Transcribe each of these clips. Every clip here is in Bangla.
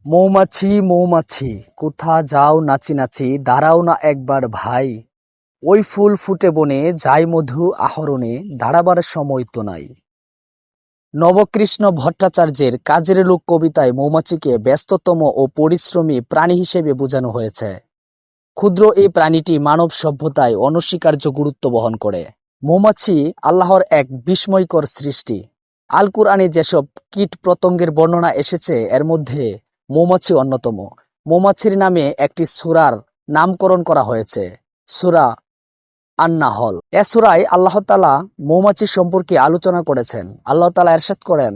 মৌমাছি মৌমাছি কোথা যাও নাচি নাচি দাঁড়াও না একবার ভাই। ওই ফুল ফুটে বনে যাই মধু আহরণে দাঁড়াবার সময় তো নাই। নবকৃষ্ণ ভট্টাচার্যের কাজের লোক কবিতায় মৌমাছিকে ব্যস্ততম ও পরিশ্রমী প্রাণী হিসেবে বোঝানো হয়েছে। ক্ষুদ্র এই প্রাণীটি মানব সভ্যতায় অনস্বীকার্য গুরুত্ব বহন করে। মৌমাছি আল্লাহর এক বিস্ময়কর সৃষ্টি। আল কুরআনে যেসব কীট পতঙ্গের বর্ণনা এসেছে এর মধ্যে মৌমাছি অন্যতম। মৌমাছির নামে একটি সূরার নামকরণ করা হয়েছে, সূরা আন-নাহল। এ সূরায় আল্লাহ তাআলা মৌমাছি সম্পর্কে আলোচনা করেছেন। আল্লাহ তাআলা ইরশাদ করেন,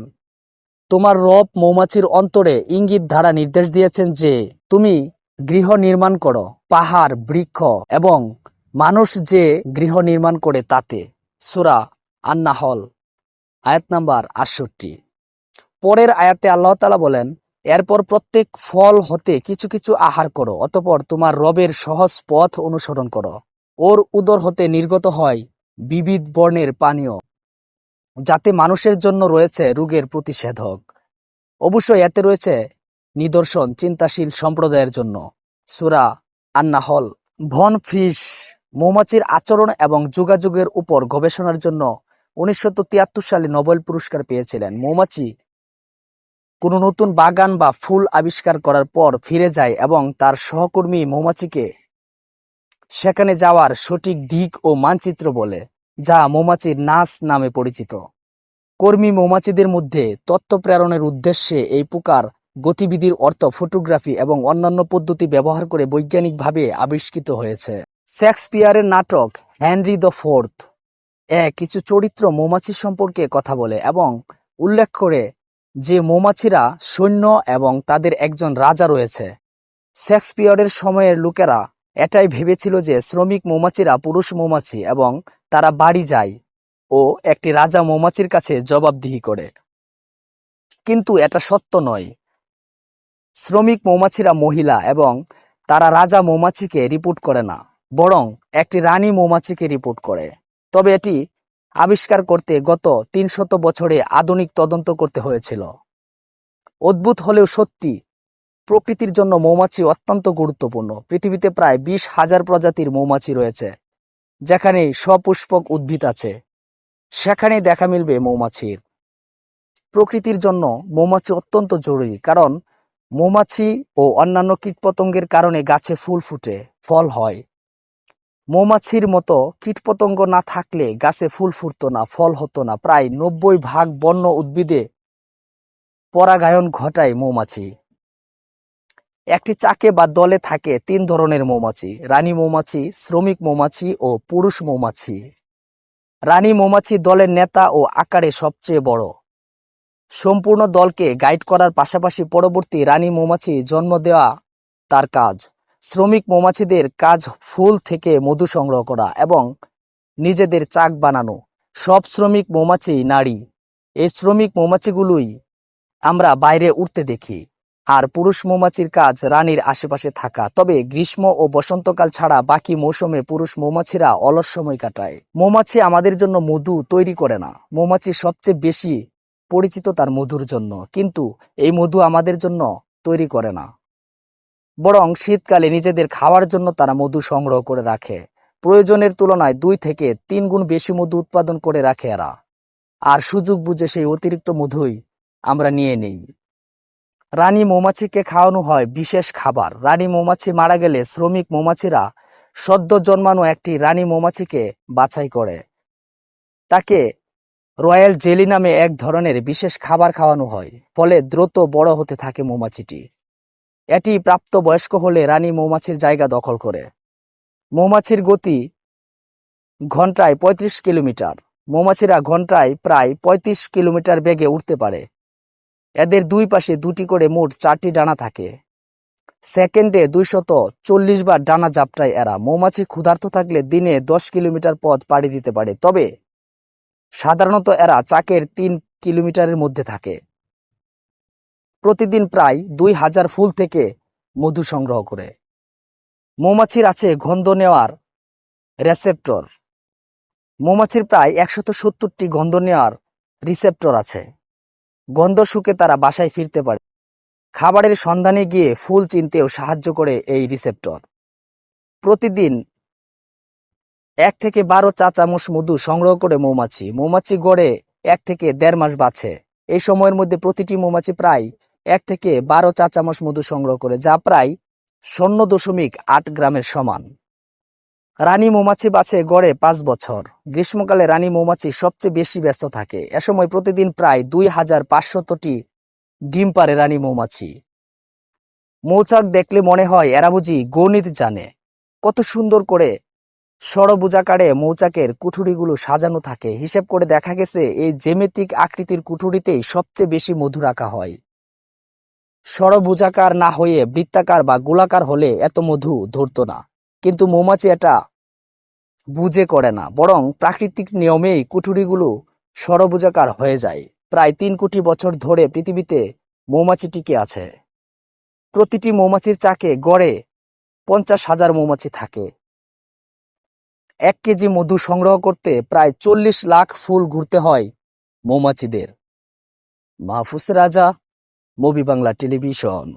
তোমার রব মৌমাছির অন্তরে ইঙ্গিত দ্বারা নির্দেশ দিয়েছেন যে তুমি গৃহ নির্মাণ করো, পাহাড় বৃক্ষ এবং মানুষ যে গৃহ নির্মাণ করে তাতে। সূরা আন-নাহল আয়াত নাম্বার 68। পরের আয়াতে আল্লাহ তাআলা বলেন, এরপর প্রত্যেক ফল হতে কিছু কিছু আহার করো, অতঃপর তোমার রবের সহজ পথ অনুসরণ করো। ওর উদর হতে নির্গত হয় বিবিধ বর্ণের পানীয়, যাতে মানুষের জন্য রয়েছে রোগের প্রতিষেধক। অবশ্যই এতে রয়েছে নিদর্শন চিন্তাশীল সম্প্রদায়ের জন্য। সূরা আন-নাহল। ভন ফ্রিস মৌমাছির আচরণ এবং যোগাযোগের উপর গবেষণার জন্য 1973 সালে নোবেল পুরস্কার পেয়েছিলেন। মৌমাছি কোনো নতুন বাগান বা ফুল আবিষ্কার করার পর ফিরে যায় এবং তার সহকর্মী মৌমাছিকে সেখানে যাওয়ার সঠিক দিক ও মানচিত্র বলে, যা মৌমাছির নাচ নামে পরিচিত। কর্মী মৌমাছিদের মধ্যে তথ্য প্রেরণের উদ্দেশ্যে এই প্রকার গতিবিধির অর্থ ফটোগ্রাফি এবং অন্যান্য পদ্ধতি ব্যবহার করে বৈজ্ঞানিকভাবে আবিষ্কৃত হয়েছে। শেক্সপিয়ারের নাটক হেনরি দ্য ফোর্থ কিছু চরিত্র মৌমাছি সম্পর্কে কথা বলে এবং উল্লেখ করে যে মৌমাছিরা সৈন্য এবং তাদের একজন রাজা রয়েছে। শেক্সপিয়রের সময়ের লোকেরা এটাই ভেবেছিল যে শ্রমিক মৌমাছিরা পুরুষ মৌমাছি এবং তারা বাড়ি যায় ও একটি রাজা মৌমাছির কাছে জবাবদিহি করে। কিন্তু এটা সত্য নয়। শ্রমিক মৌমাছিরা মহিলা এবং তারা রাজা মৌমাছিকে রিপোর্ট করে না, বরং একটি রানী মৌমাছিকে রিপোর্ট করে। তবে এটি আবিষ্কার করতে গত 300 বছরে আধুনিক তদন্ত করতে হয়েছিল। অদ্ভুত হলেও সত্যি, প্রকৃতির জন্য মৌমাছি অত্যন্ত গুরুত্বপূর্ণ। পৃথিবীতে প্রায় 20,000 প্রজাতির মৌমাছি রয়েছে। যেখানে সপুষ্পক উদ্ভিদ আছে সেখানেই দেখা মিলবে মৌমাছির। প্রকৃতির জন্য মৌমাছি অত্যন্ত জরুরি, কারণ মৌমাছি ও অন্যান্য কীটপতঙ্গের কারণে গাছে ফুল ফুটে, ফল হয়। মৌমাছির মতো কীটপতঙ্গ না থাকলে গাছে ফুল ফুটতো না, ফল হতো না। প্রায় 90% বন্য উদ্ভিদে পরাগায়ন ঘটায় মৌমাছি। একটি চাকে বা দলে থাকে 3 ধরনের মৌমাছি: রানী মৌমাছি, শ্রমিক মৌমাছি ও পুরুষ মৌমাছি। রানী মৌমাছি দলের নেতা ও আকারে সবচেয়ে বড়। সম্পূর্ণ দলকে গাইড করার পাশাপাশি পরবর্তী রানী মৌমাছি জন্ম দেওয়া তার কাজ। শ্রমিক মৌমাছিদের কাজ ফুল থেকে মধু সংগ্রহ করা এবং নিজেদের চাক বানানো। সব শ্রমিক মৌমাছি নারী। এই শ্রমিক মৌমাছিগুলোই আমরা বাইরে উড়তে দেখি। আর পুরুষ মৌমাছির কাজ রানীর আশেপাশে থাকা। তবে গ্রীষ্ম ও বসন্তকাল ছাড়া বাকি মৌসুমে পুরুষ মৌমাছিরা অলস সময় কাটায়। মৌমাছি আমাদের জন্য মধু তৈরি করে না। মৌমাছি সবচেয়ে বেশি পরিচিত তার মধুর জন্য, কিন্তু এই মধু আমাদের জন্য তৈরি করে না, বরং শীতকালে নিজেদের খাওয়ার জন্য তারা মধু সংগ্রহ করে রাখে। প্রয়োজনের তুলনায় 2 থেকে 3 গুণ বেশি মধু উৎপাদন করে রাখে এরা। আর সুযোগ বুঝে সেই অতিরিক্ত মধুই আমরা নিয়ে নেই। রানী মৌমাছিকে খাওয়ানো হয় বিশেষ খাবার। রানী মৌমাছি মারা গেলে শ্রমিক মৌমাছিরা সদ্য জন্মানো একটি রানী মৌমাছিকে বাছাই করে। তাকে রয়্যাল জেলি নামে এক ধরনের বিশেষ খাবার খাওয়ানো হয়, ফলে দ্রুত বড় হতে থাকে মৌমাছিটি। এটি প্রাপ্ত বয়স্ক হলে রানী মৌমাছির জায়গা দখল করে। মৌমাছির গতি ঘন্টায় 35 কিলোমিটার। মৌমাছিরা ঘন্টায় প্রায় 35 কিলোমিটার বেগে উড়তে পারে। এদের দুই পাশে 2টি করে মোট 4টি ডানা থাকে। সেকেন্ডে 240 বার ডানা ঝাপটায় এরা। মৌমাছি ক্ষুধার্ত থাকলে দিনে 10 কিলোমিটার পথ পাড়ি দিতে পারে, তবে সাধারণত এরা চাকের 3 কিলোমিটারের মধ্যে থাকে। প্রতিদিন প্রায় 2000 ফুল থেকে মধু সংগ্রহ করে। মৌমাছির আছে গন্ধ নেওয়ার রেসেপ্টর। মৌমাছির প্রায় 170টি গন্ধ নেওয়ার রিসেপ্টর আছে। গন্ধ শুকে তারা বাসায় ফিরতে পারে। খাবারের সন্ধানে গিয়ে ফুল চিনতেও সাহায্য করে এই রিসেপ্টর। প্রতিদিন 1 থেকে 12 চা চামচ মধু সংগ্রহ করে মৌমাছি গড়ে 1 থেকে 1.5 মাস বাঁচে। এই সময়ের মধ্যে প্রতিটি মৌমাছি প্রায় 1 থেকে 12 চা চামচ মধু সংগ্রহ করে, যা প্রায় 0.8 গ্রামের সমান। রানী মৌমাছি বাঁচে গড়ে 5 বছর। গ্রীষ্মকালে রানী মৌমাছি সবচেয়ে বেশি ব্যস্ত থাকে। এ সময় প্রতিদিন প্রায় 2500টি ডিম পাড়ে রানী মৌমাছি। মৌচাক দেখলে মনে হয় এরা বুঝি গণিত জানে। কত সুন্দর করে ষড়ভুজাকারে মৌচাকের কুঠুরিগুলো সাজানো থাকে। হিসেব করে দেখা গেছে এই জ্যামিতিক আকৃতির কুঠুরিতেই সবচেয়ে বেশি মধু রাখা হয়। ষড়ভুজাকার না হয়ে বৃত্তাকার বা গোলাকার হলে এত মধু ধরতো না। কিন্তু মৌমাছি এটা বুঝে করে না, বরং প্রাকৃতিক নিয়মেই কুঠুরিগুলো ষড়ভুজাকার হয়ে যায়। প্রায় 3 কোটি বছর ধরে পৃথিবীতে মৌমাছি টিকে আছে। প্রতিটি মৌমাছির চাকে গড়ে 50,000 মৌমাছি থাকে। 1 কেজি মধু সংগ্রহ করতে প্রায় 40 লাখ ফুল ঘুরতে হয় মৌমাছিদের। মাহফুজ রাজা, মুভি বাংলা টেলিভিশন।